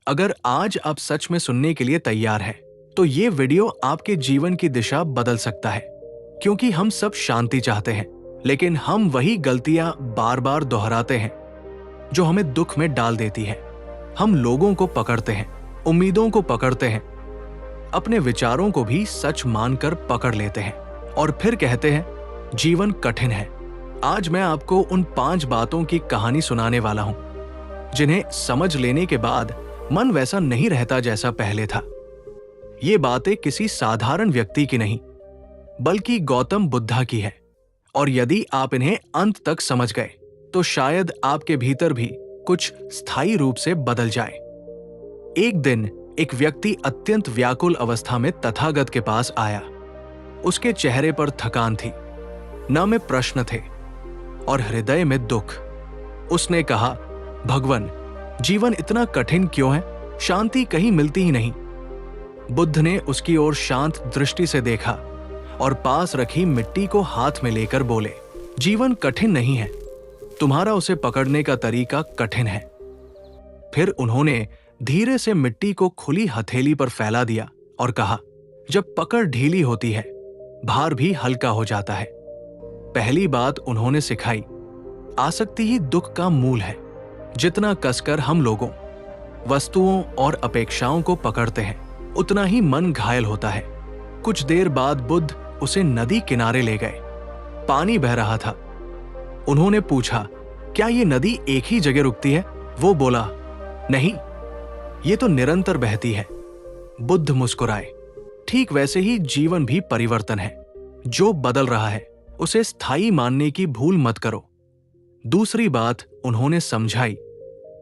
अगर आज आप सच में सुनने के लिए तैयार हैं, तो ये वीडियो आपके जीवन की दिशा बदल सकता है। क्योंकि हम सब शांति चाहते हैं, लेकिन हम वही गलतियां बार बार दोहराते हैं जो हमें दुख में डाल देती है। हम लोगों को पकड़ते हैं, उम्मीदों को पकड़ते हैं, अपने विचारों को भी सच मानकर पकड़ लेते हैं और फिर कहते हैं जीवन कठिन है। आज मैं आपको उन 5 बातों की कहानी सुनाने वाला हूं जिन्हें समझ लेने के बाद मन वैसा नहीं रहता जैसा पहले था। ये बातें किसी साधारण व्यक्ति की नहीं, बल्कि गौतम बुद्धा की है। और यदि आप इन्हें अंत तक समझ गए, तो शायद आपके भीतर भी कुछ स्थायी रूप से बदल जाए। एक दिन एक व्यक्ति अत्यंत व्याकुल अवस्था में तथागत के पास आया। उसके चेहरे पर थकान थी, न में प्रश्न थे और हृदय में दुख। उसने कहा, भगवान, जीवन इतना कठिन क्यों है? शांति कहीं मिलती ही नहीं। बुद्ध ने उसकी ओर शांत दृष्टि से देखा और पास रखी मिट्टी को हाथ में लेकर बोले, जीवन कठिन नहीं है, तुम्हारा उसे पकड़ने का तरीका कठिन है। फिर उन्होंने धीरे से मिट्टी को खुली हथेली पर फैला दिया और कहा, जब पकड़ ढीली होती है, भार भी हल्का हो जाता है। पहली बात उन्होंने सिखाई, आसक्ति ही दुख का मूल है। जितना कसकर हम लोगों, वस्तुओं और अपेक्षाओं को पकड़ते हैं, उतना ही मन घायल होता है। कुछ देर बाद बुद्ध उसे नदी किनारे ले गए। पानी बह रहा था। उन्होंने पूछा, क्या ये नदी एक ही जगह रुकती है? वो बोला, नहीं, ये तो निरंतर बहती है। बुद्ध मुस्कुराए। ठीक वैसे ही जीवन भी परिवर्तन है। जो बदल रहा है, उसे स्थायी मानने की भूल मत करो। दूसरी बात उन्होंने समझाई,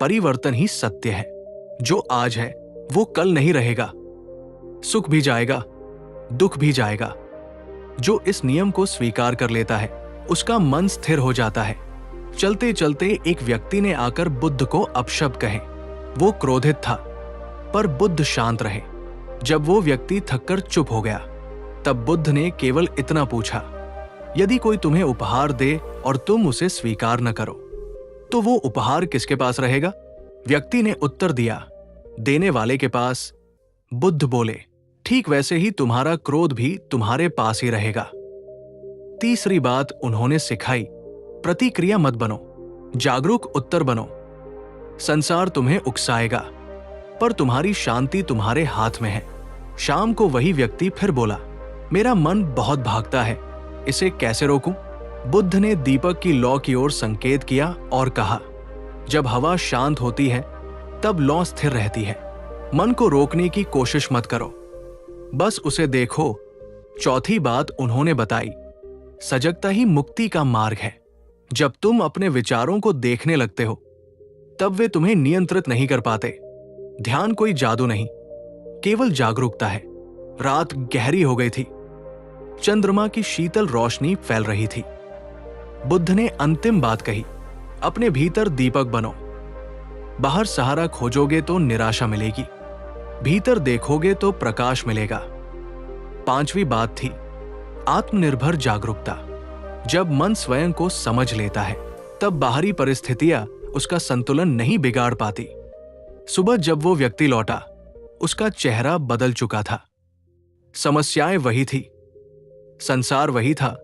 परिवर्तन ही सत्य है। जो आज है वो कल नहीं रहेगा। सुख भी जाएगा, दुख भी जाएगा। जो इस नियम को स्वीकार कर लेता है, उसका मन स्थिर हो जाता है। चलते चलते एक व्यक्ति ने आकर बुद्ध को अपशब्द कहे। वो क्रोधित था, पर बुद्ध शांत रहे। जब वो व्यक्ति थककर चुप हो गया, तब बुद्ध ने केवल इतना पूछा, यदि कोई तुम्हें उपहार दे और तुम उसे स्वीकार न करो, तो वो उपहार किसके पास रहेगा? व्यक्ति ने उत्तर दिया, देने वाले के पास। बुद्ध बोले, ठीक वैसे ही तुम्हारा क्रोध भी तुम्हारे पास ही रहेगा। तीसरी बात उन्होंने सिखाई, प्रतिक्रिया मत बनो, जागरूक उत्तर बनो। संसार तुम्हें उकसाएगा, पर तुम्हारी शांति तुम्हारे हाथ में है। शाम को वही व्यक्ति फिर बोला, मेरा मन बहुत भागता है, इसे कैसे रोकूं? बुद्ध ने दीपक की लौ की ओर संकेत किया और कहा, जब हवा शांत होती है, तब लौ स्थिर रहती है। मन को रोकने की कोशिश मत करो, बस उसे देखो। चौथी बात उन्होंने बताई, सजगता ही मुक्ति का मार्ग है। जब तुम अपने विचारों को देखने लगते हो, तब वे तुम्हें नियंत्रित नहीं कर पाते। ध्यान कोई जादू नहीं, केवल जागरूकता है। रात गहरी हो गई थी। चंद्रमा की शीतल रोशनी फैल रही थी। बुद्ध ने अंतिम बात कही, अपने भीतर दीपक बनो। बाहर सहारा खोजोगे तो निराशा मिलेगी, भीतर देखोगे तो प्रकाश मिलेगा। पांचवी बात थी, आत्मनिर्भर जागरूकता। जब मन स्वयं को समझ लेता है, तब बाहरी परिस्थितियां उसका संतुलन नहीं बिगाड़ पाती। सुबह जब वो व्यक्ति लौटा, उसका चेहरा बदल चुका था। समस्याएं वही थी, संसार वही था,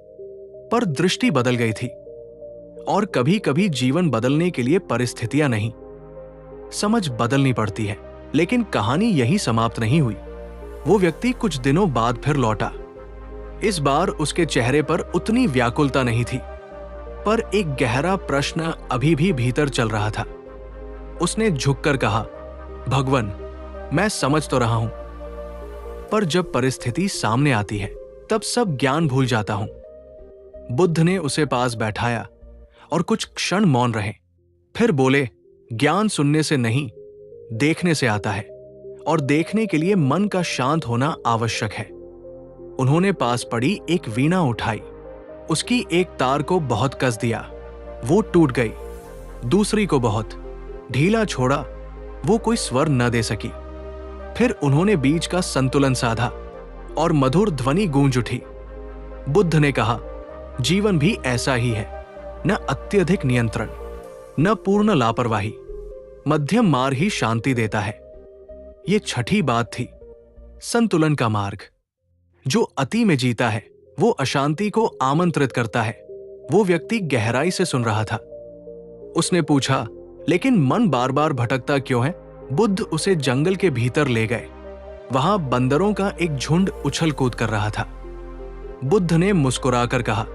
पर दृष्टि बदल गई थी। और कभी कभी जीवन बदलने के लिए परिस्थितियां नहीं, समझ बदलनी पड़ती है। लेकिन कहानी यही समाप्त नहीं हुई। वो व्यक्ति कुछ दिनों बाद फिर लौटा। इस बार उसके चेहरे पर उतनी व्याकुलता नहीं थी, पर एक गहरा प्रश्न अभी भी भीतर चल रहा था। उसने झुककर कहा, भगवान, मैं समझ तो रहा हूं, पर जब परिस्थिति सामने आती है, तब सब ज्ञान भूल जाता हूं। बुद्ध ने उसे पास बैठाया और कुछ क्षण मौन रहे। फिर बोले, ज्ञान सुनने से नहीं, देखने से आता है, और देखने के लिए मन का शांत होना आवश्यक है। उन्होंने पास पड़ी एक वीणा उठाई, उसकी एक तार को बहुत कस दिया, वो टूट गई। दूसरी को बहुत ढीला छोड़ा, वो कोई स्वर न दे सकी। फिर उन्होंने बीच का संतुलन साधा और मधुर ध्वनि गूंज उठी। बुद्ध ने कहा, जीवन भी ऐसा ही है, न अत्यधिक नियंत्रण, न पूर्ण लापरवाही। मध्यम मार्ग ही शांति देता है। ये छठी बात थी, संतुलन का मार्ग। जो अति में जीता है वो अशांति को आमंत्रित करता है। वो व्यक्ति गहराई से सुन रहा था। उसने पूछा, लेकिन मन बार बार भटकता क्यों है? बुद्ध उसे जंगल के भीतर ले गए। वहां बंदरों का एक झुंड उछल कूद कर रहा था। बुद्ध ने मुस्कुराकर कहा,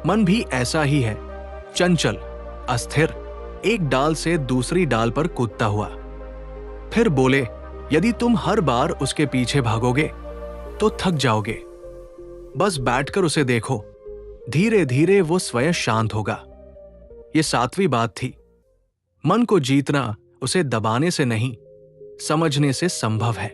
मन भी ऐसा ही है, चंचल, अस्थिर, एक डाल से दूसरी डाल पर कूदता हुआ। फिर बोले, यदि तुम हर बार उसके पीछे भागोगे तो थक जाओगे। बस बैठकर उसे देखो, धीरे धीरे वो स्वयं शांत होगा। ये 7वीं बात थी। मन को जीतना उसे दबाने से नहीं, समझने से संभव है।